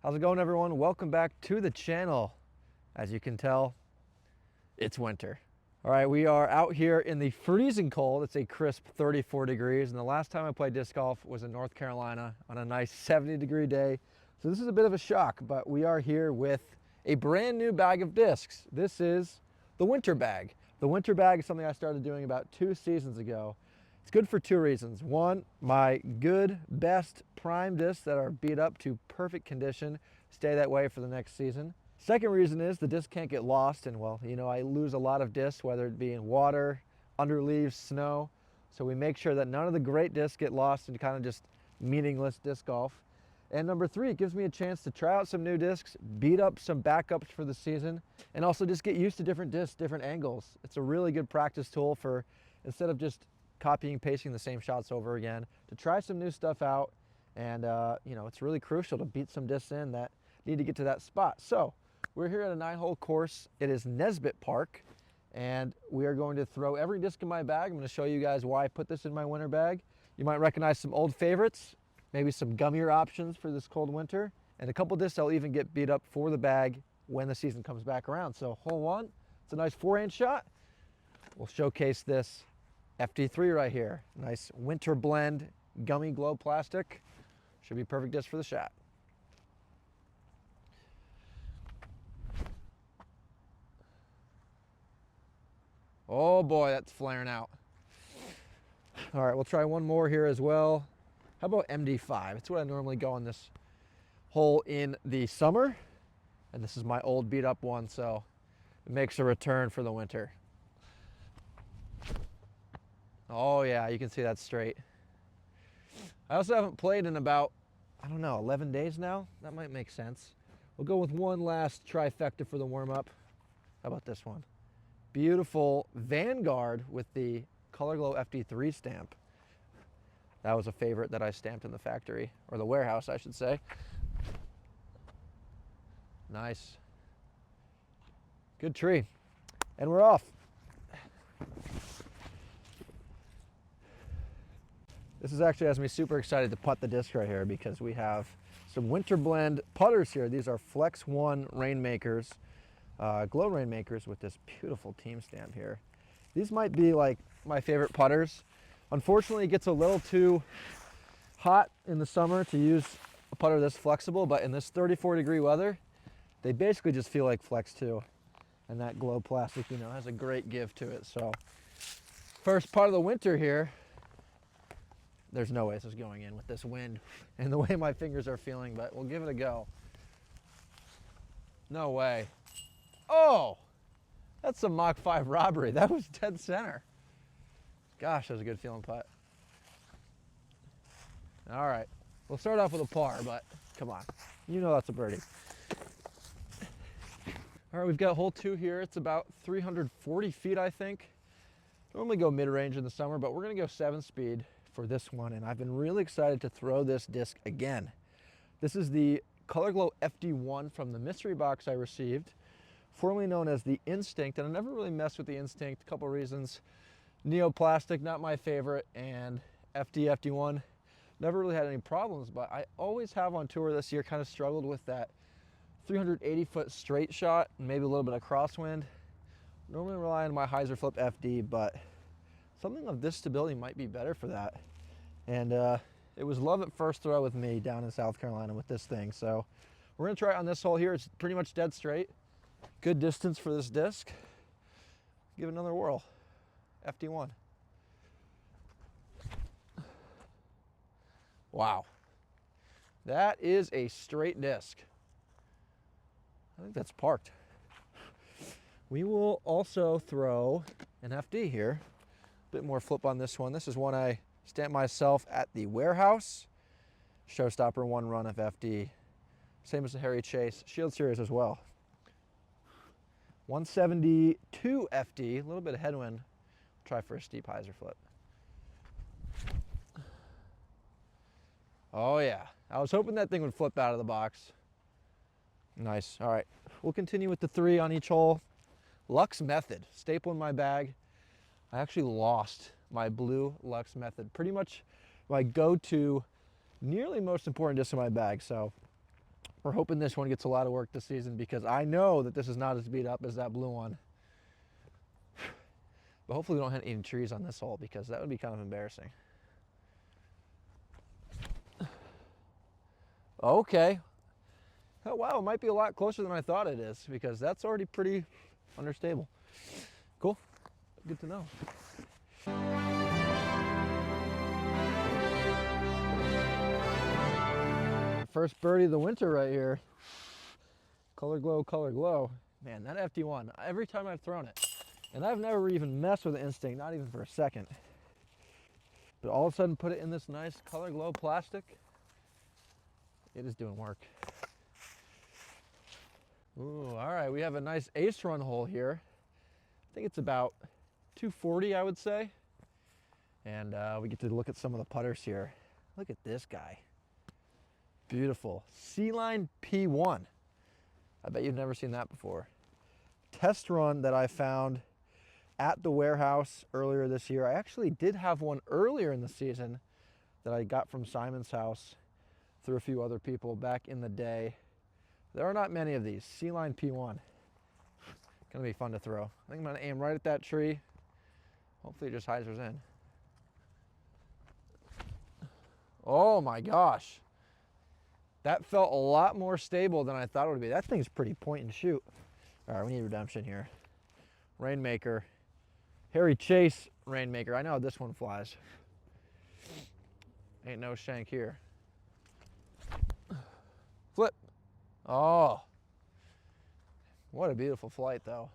How's it going, everyone? Welcome back to the channel. As you can tell, it's winter. All right, we are out here in the freezing cold. It's a crisp 34 degrees, and the last time I played disc golf was in North Carolina on a nice 70-degree day. So this is a bit of a shock, but we are here with a brand new bag of discs. This is the winter bag. The winter bag is something I started doing about 2 seasons ago. It's good for 2 reasons. One, my good, best prime discs that are beat up to perfect condition stay that way for the next season. Second reason is the disc can't get lost, and well, you know, I lose a lot of discs, whether it be in water, under leaves, snow. So we make sure that none of the great discs get lost in kind of just meaningless disc golf. And number 3, it gives me a chance to try out some new discs, beat up some backups for the season, and also just get used to different discs, different angles. It's a really good practice tool for, instead of just copying, pasting the same shots over again, to try some new stuff out. And you know, it's really crucial to beat some discs in that need to get to that spot. So we're here at a 9-hole course. It is Nesbit Park, and we are going to throw every disc in my bag. I'm going to show you guys why I put this in my winter bag. You might recognize some old favorites, maybe some gummier options for this cold winter, and a couple discs I'll even get beat up for the bag when the season comes back around. So hole 1, it's a nice 4-inch shot. We'll showcase this FD3 right here. Nice winter blend, gummy glow plastic. Should be perfect disc for the shot. Oh boy, that's flaring out. All right, we'll try one more here as well. How about MD5? It's what I normally go on this hole in the summer. And this is my old beat up one, so it makes a return for the winter. Oh yeah, you can see that's straight. I also haven't played in about, I don't know, 11 days now. That might make sense. We'll go with one last trifecta for the warm-up. How about this one? Beautiful Vanguard with the Color Glow FD3 stamp. That was a favorite that I stamped in the factory, or the warehouse, I should say. Nice. Good tree. And we're off. This is actually has me super excited to putt the disc right here because we have some winter blend putters here. These are Flex 1 Rainmakers, glow Rainmakers with this beautiful team stamp here. These might be like my favorite putters. Unfortunately, it gets a little too hot in the summer to use a putter this flexible, but in this 34-degree weather, they basically just feel like Flex 2. And that glow plastic, you know, has a great give to it. So first part of the winter here, there's no way this is going in with this wind and the way my fingers are feeling, but we'll give it a go. No way. Oh, that's some Mach 5 robbery. That was dead center. Gosh, that was a good feeling putt. All right, we'll start off with a par, but come on. You know that's a birdie. All right, we've got hole 2 here. It's about 340 feet, I think. Normally go mid-range in the summer, but we're gonna go 7-speed for this one, and I've been really excited to throw this disc again. This is the Color Glow FD1 from the mystery box I received, formerly known as the Instinct, and I never really messed with the Instinct. A couple reasons. Neoplastic, not my favorite, and FD1, never really had any problems, but I always have on tour this year kind of struggled with that 380-foot straight shot and maybe a little bit of crosswind. Normally rely on my hyzer flip FD, but something of this stability might be better for that. And it was love at first throw with me down in South Carolina with this thing. So we're gonna try it on this hole here. It's pretty much dead straight. Good distance for this disc. Give it another whirl. FD1. Wow. That is a straight disc. I think that's parked. We will also throw an FD here. Bit more flip on this one. This is one I stamped myself at the warehouse. Showstopper 1 run of FD. Same as the Harry Chase Shield Series as well. 172 FD, a little bit of headwind. Try for a steep hyzer flip. Oh yeah, I was hoping that thing would flip out of the box. Nice, all right. We'll continue with the 3 on each hole. Lux Method, staple in my bag. I actually lost my blue Lux Method. Pretty much my go-to, nearly most important disc in my bag. So We're hoping this one gets a lot of work this season because I know that this is not as beat up as that blue one. But hopefully we don't hit any trees on this hole because that would be kind of embarrassing. Okay. Oh, wow, it might be a lot closer than I thought it is because that's already pretty understable. Cool. Good to know. First birdie of the winter right here. Color glow, color glow. Man, that FD1, every time I've thrown it, and I've never even messed with the instinct, not even for a second. But all of a sudden put it in this nice color glow plastic. It is doing work. Ooh, all right, we have a nice ace run hole here. I think it's about 240, I would say. And we get to look at some of the putters here. Look at this guy. Beautiful. C-Line P1. I bet you've never seen that before. Test run that I found at the warehouse earlier this year. I actually did have one earlier in the season that I got from Simon's house through a few other people back in the day. There are not many of these. C-Line P1. Gonna be fun to throw. I think I'm gonna aim right at that tree. Hopefully it just hyzers in. Oh my gosh. That felt a lot more stable than I thought it would be. That thing's pretty point and shoot. All right, we need redemption here. Rainmaker. Harry Chase Rainmaker. I know how this one flies. Ain't no shank here. Flip. Oh. What a beautiful flight, though.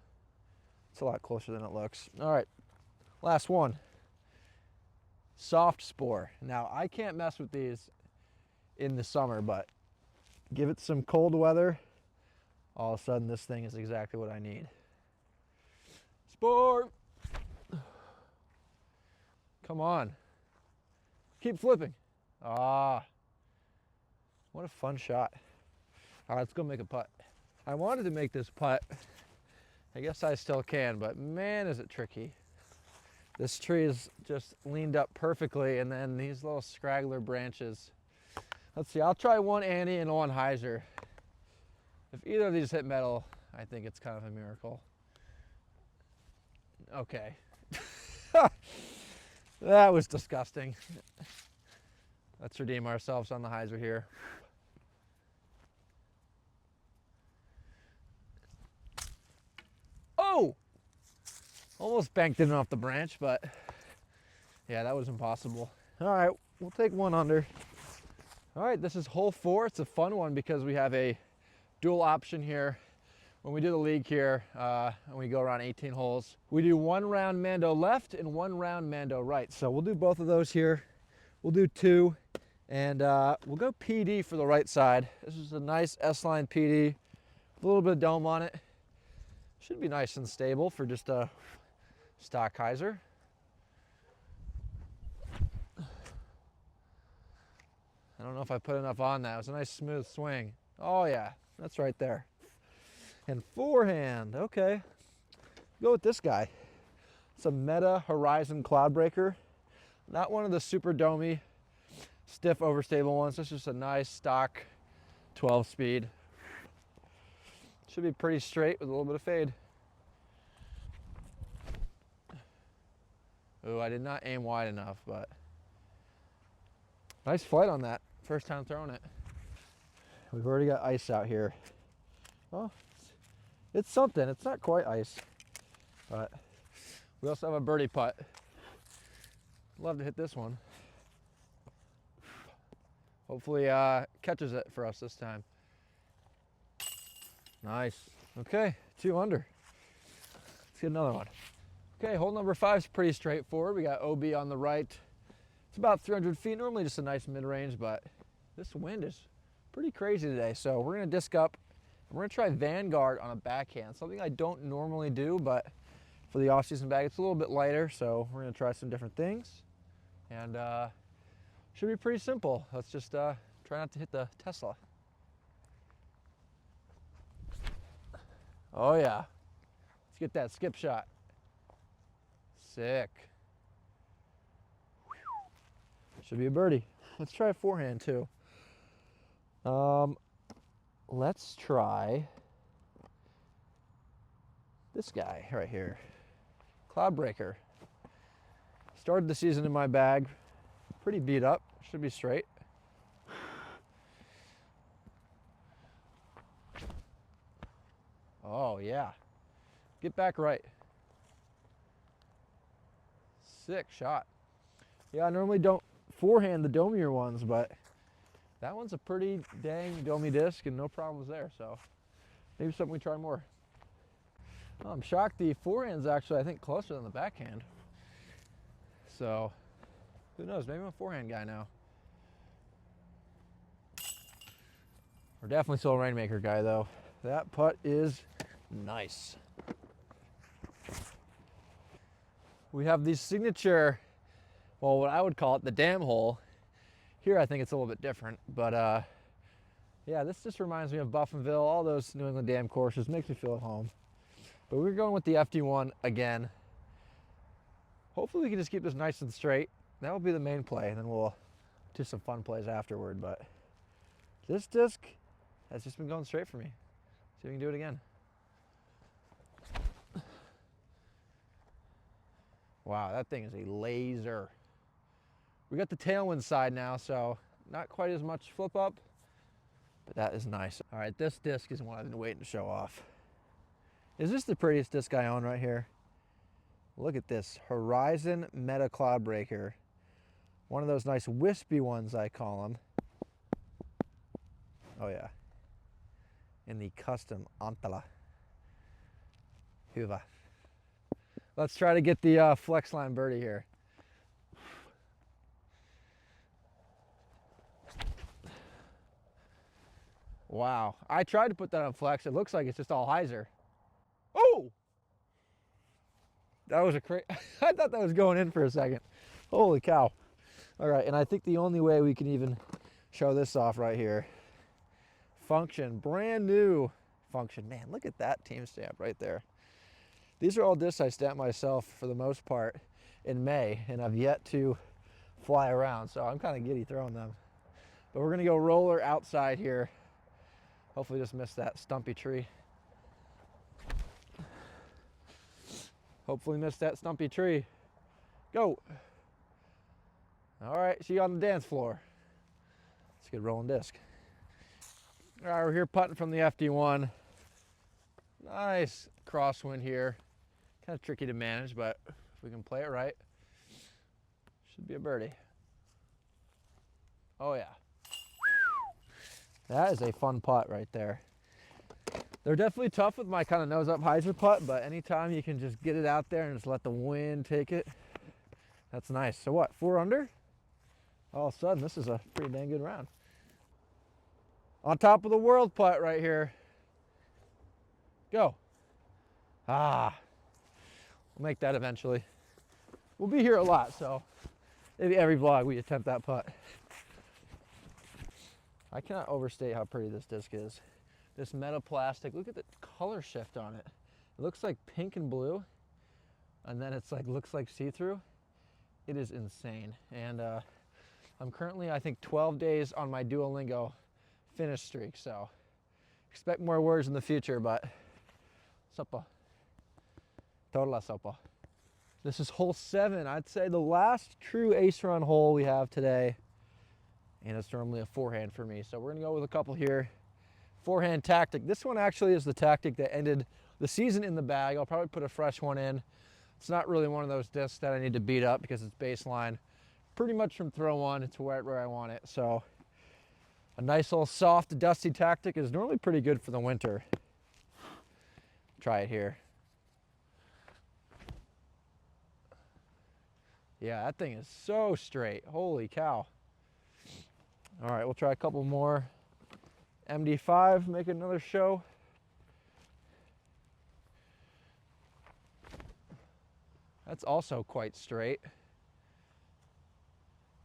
It's a lot closer than it looks. All right, last one. Soft Spore. Now, I can't mess with these in the summer, but give it some cold weather, all of a sudden this thing is exactly what I need. Spore! Come on. Keep flipping. Ah. What a fun shot. All right, let's go make a putt. I wanted to make this putt. I guess I still can, but man, is it tricky. This tree is just leaned up perfectly, and then these little scraggler branches. Let's see, I'll try one Annie and one hyzer. If either of these hit metal, I think it's kind of a miracle. Okay. That was disgusting. Let's redeem ourselves on the hyzer here. Oh! Almost banked it off the branch, but yeah, that was impossible. All right, we'll take one under. All right, this is hole 4. It's a fun one because we have a dual option here. When we do the league here, and we go around 18 holes, we do 1 round Mando left and 1 round Mando right. So we'll do both of those here. We'll do 2, and we'll go PD for the right side. This is a nice S-line PD, a little bit of dome on it. Should be nice and stable for just a stock hyzer. I don't know if I put enough on that. It was a nice smooth swing. Oh yeah, that's right there. And forehand, okay. Go with this guy. It's a Meta Horizon Cloudbreaker. Not one of the super domey, stiff, overstable ones. It's just a nice stock 12 speed. Should be pretty straight with a little bit of fade. Oh, I did not aim wide enough, but nice flight on that. First time throwing it. We've already got ice out here. Well, it's something. It's not quite ice, but we also have a birdie putt. Love to hit this one. Hopefully catches it for us this time. Nice. Okay, 2 under. Let's get another one. Okay, hole number 5 is pretty straightforward. We got OB on the right. It's about 300 feet, normally just a nice mid-range, but this wind is pretty crazy today. So we're gonna disc up, and we're gonna try Vanguard on a backhand, something I don't normally do, but for the off-season bag, it's a little bit lighter, so we're gonna try some different things. And should be pretty simple. Let's just try not to hit the Tesla. Oh yeah, let's get that skip shot. Sick. Should be a birdie. Let's try a forehand too. let's try this guy right here. Cloudbreaker. Started the season in my bag. Pretty beat up. Should be straight. Oh, yeah. Get back right. Sick shot. Yeah, I normally don't forehand the domier ones, but that one's a pretty dang domey disc and no problems there, so maybe something we try more. Oh, I'm shocked the forehand's actually, I think, closer than the backhand. So, who knows, maybe I'm a forehand guy now. We're definitely still a Rainmaker guy though. That putt is nice. We have the signature, well, what I would call it the dam hole. Here I think it's a little bit different, but yeah, this just reminds me of Buffinville, all those New England dam courses, makes me feel at home. But we're going with the FD1 again. Hopefully we can just keep this nice and straight. That will be the main play, and then we'll do some fun plays afterward. But this disc has just been going straight for me. See if we can do it again. Wow, that thing is a laser. We got the tailwind side now, so not quite as much flip up, but that is nice. All right, this disc is one I've been waiting to show off. Is this the prettiest disc I own right here? Look at this Horizon Meta Cloudbreaker. One of those nice wispy ones, I call them. Oh yeah. In the custom Antala. Huva. Let's try to get the flex line birdie here. Wow, I tried to put that on flex. It looks like it's just all hyzer. Oh! That was a crazy, I thought that was going in for a second. Holy cow. All right, and I think the only way we can even show this off right here. Function, brand new Function. Man, look at that team stamp right there. These are all discs I stamped myself for the most part in May, and I've yet to fly around, so I'm kind of giddy throwing them. But we're gonna go roller outside here. Hopefully just miss that stumpy tree. Hopefully miss that stumpy tree. Go. All right, see you on the dance floor. Let's get rolling disc. All right, we're here putting from the FD1. Nice crosswind here. Kind of tricky to manage, but if we can play it right, should be a birdie. Oh yeah. That is a fun putt right there. They're definitely tough with my kind of nose up hyzer putt, but anytime you can just get it out there and just let the wind take it, that's nice. So what, 4 under? All of a sudden, this is a pretty dang good round. On top of the world putt right here. Go. Ah, we'll make that eventually. We'll be here a lot, so maybe every vlog we attempt that putt. I cannot overstate how pretty this disc is. This metal plastic, look at the color shift on it. It looks like pink and blue, and then it's like looks like see-through. It is insane. And I'm currently, I think, 12 days on my Duolingo finish streak, so expect more words in the future, but sopa. Toda sopa. This is hole 7. I'd say the last true ace run hole we have today, and it's normally a forehand for me. So we're gonna go with a couple here. Forehand tactic. This one actually is the tactic that ended the season in the bag. I'll probably put a fresh one in. It's not really one of those discs that I need to beat up because it's baseline pretty much from throw one to where I want it. So a nice little soft, dusty tactic is normally pretty good for the winter. Try it here. Yeah, that thing is so straight. Holy cow. All right, we'll try a couple more. MD5, make another show. That's also quite straight.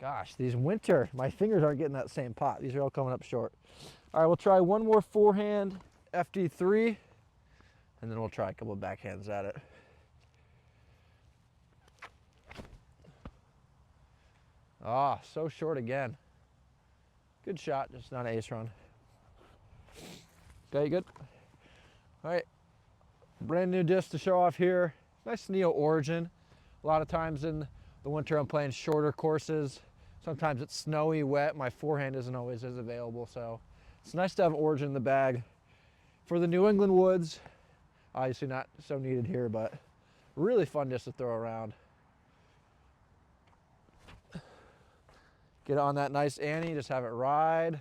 Gosh, these winter, my fingers aren't getting that same pot. These are all coming up short. All right, we'll try one more forehand, FD3, and then we'll try a couple of backhands at it. Ah, so short again. Good shot, just not an ace run. Okay, good. All right, brand new disc to show off here. Nice Neo Origin. A lot of times in the winter I'm playing shorter courses. Sometimes it's snowy, wet. My forehand isn't always as available, so it's nice to have Origin in the bag. For the New England woods, obviously not so needed here, but really fun disc to throw around. Get on that nice Annie, just have it ride.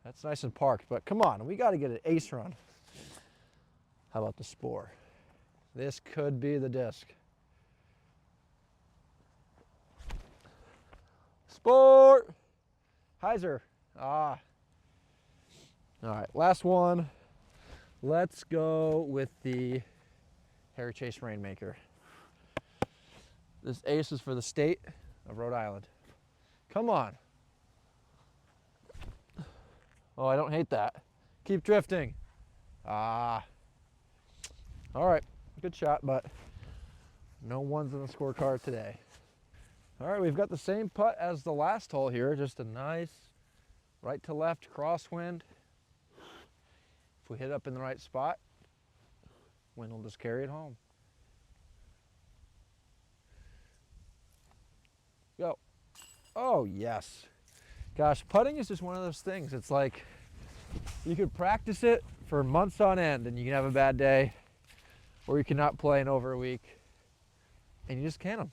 That's nice and parked, but come on, we got to get an ace run. How about the Spore? This could be the disc. Spore! Heiser. Ah. All right, last one. Let's go with the Harry Chase Rainmaker. This ace is for the state of Rhode Island. Come on. Oh, I don't hate that. Keep drifting. Ah. All right, good shot, but no ones in the scorecard today. All right, we've got the same putt as the last hole here, just a nice right to left crosswind. If we hit up in the right spot, wind will just carry it home. Go. Oh, yes. Gosh, putting is just one of those things. It's like you could practice it for months on end and you can have a bad day, or you cannot play in over a week and you just can them.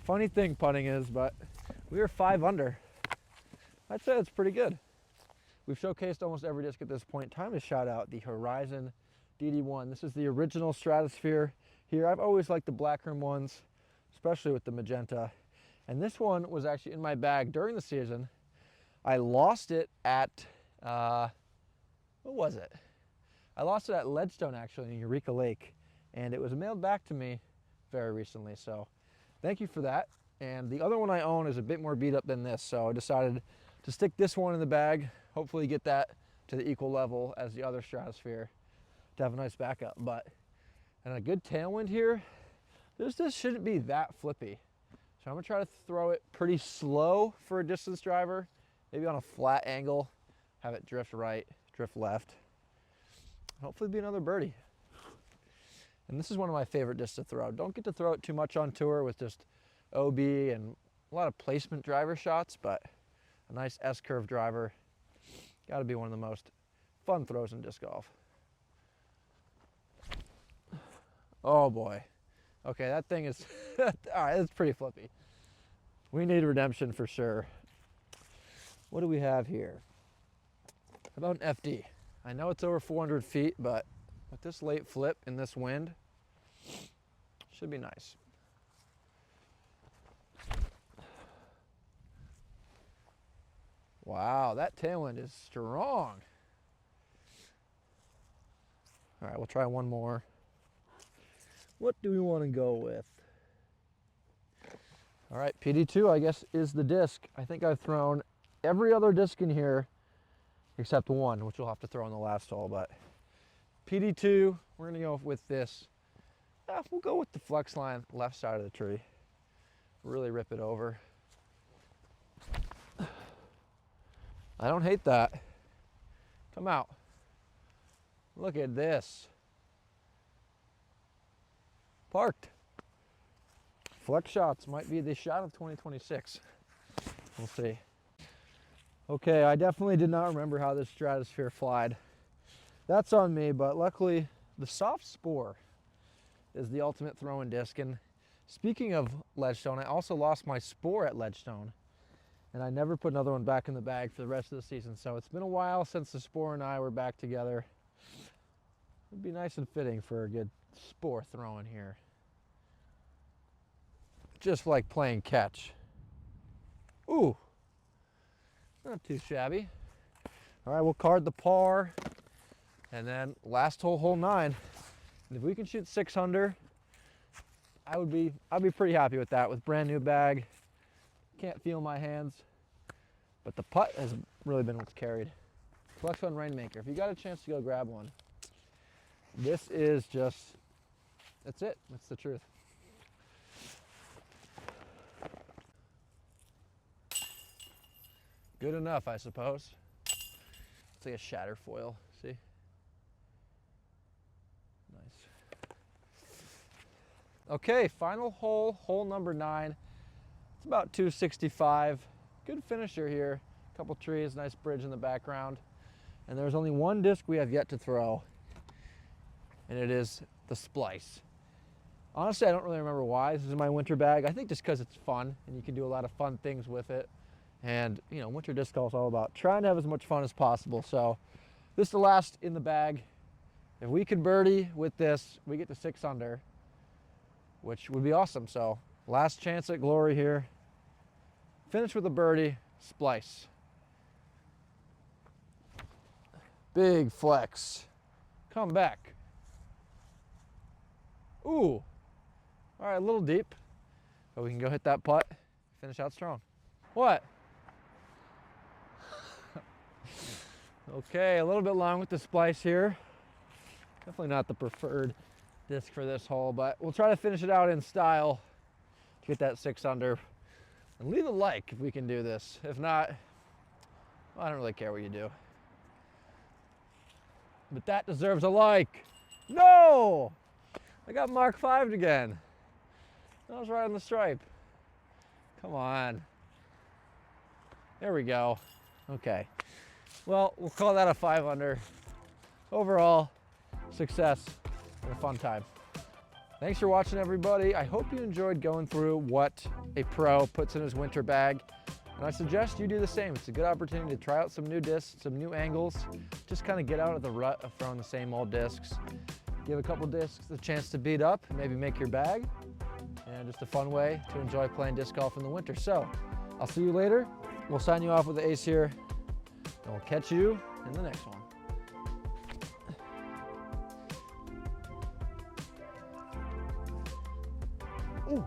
Funny thing putting is, but we were 5 under. I'd say that's pretty good. We've showcased almost every disc at this point. Time to shout out the Horizon DD1. This is the original Stratosphere here. I've always liked the blackroom ones, especially with the magenta. And this one was actually in my bag during the season. I lost it at, what was it? I lost it at Ledgestone actually in Eureka Lake. And it was mailed back to me very recently. So thank you for that. And the other one I own is a bit more beat up than this. So I decided to stick this one in the bag. Hopefully get that to the equal level as the other Stratosphere to have a nice backup. But, and a good tailwind here. This shouldn't be that flippy. So I'm gonna try to throw it pretty slow for a distance driver, maybe on a flat angle, have it drift right, drift left. Hopefully be another birdie. And this is one of my favorite discs to throw. Don't get to throw it too much on tour with just OB and a lot of placement driver shots, but a nice S-curve driver. Gotta be one of the most fun throws in disc golf. Oh boy. Okay, that thing is, all right, it's pretty flippy. We need redemption for sure. What do we have here? How about an FD? I know it's over 400 feet, but with this late flip in this wind, should be nice. Wow, that tailwind is strong. All right, we'll try one more. What do we want to go with? All right, PD2, I guess, is the disc. I think I've thrown every other disc in here except one, which we'll have to throw in the last hole, but PD2, we're gonna go with this. We'll go with the flex line left side of the tree. Really rip it over. I don't hate that. Come out. Look at this. Parked. Flex shots might be the shot of 2026. We'll see. Okay, I definitely did not remember how this Stratosphere flied. That's on me, but luckily the soft Spore is the ultimate throwing disc. And speaking of Ledgestone, I also lost my Spore at Ledgestone, and I never put another one back in the bag for the rest of the season. So it's been a while since the Spore and I were back together. It'd be nice and fitting for a good Spore throwing here. Just like playing catch. Ooh, not too shabby. All right, we'll card the par, and then last hole, hole 9. And if we can shoot 6 under, I'd be pretty happy with that. With brand new bag, can't feel my hands, but the putt has really been what's carried. Flex One Rainmaker. If you got a chance to go grab one, this is just, that's it. That's the truth. Good enough, I suppose. It's like a shatter foil, see? Nice. Okay, final hole, hole number 9. It's about 265. Good finisher here. Couple trees, nice bridge in the background. And there's only one disc we have yet to throw, and it is the splice. Honestly, I don't really remember why this is in my winter bag. I think just because it's fun and you can do a lot of fun things with it. And you know, winter disc golf is all about trying to have as much fun as possible. So this is the last in the bag. If we can birdie with this, we get to 6 under, which would be awesome. So last chance at glory here. Finish with a birdie, splice. Big flex. Come back. Ooh. All right, a little deep, but we can go hit that putt, finish out strong. What? Okay, a little bit long with the splice here. Definitely not the preferred disc for this hole, but we'll try to finish it out in style to get that 6 under. And leave a like if we can do this. If not, well, I don't really care what you do. But that deserves a like. No! I got Mark 5'd again. That was right on the stripe. Come on. There we go. Okay. Well, we'll call that a 5 under. Overall, success and a fun time. Thanks for watching, everybody. I hope you enjoyed going through what a pro puts in his winter bag. And I suggest you do the same. It's a good opportunity to try out some new discs, some new angles, just kind of get out of the rut of throwing the same old discs. Give a couple discs the chance to beat up, maybe make your bag, and just a fun way to enjoy playing disc golf in the winter. So I'll see you later. We'll sign you off with the ace here, and we'll catch you in the next one. Ooh.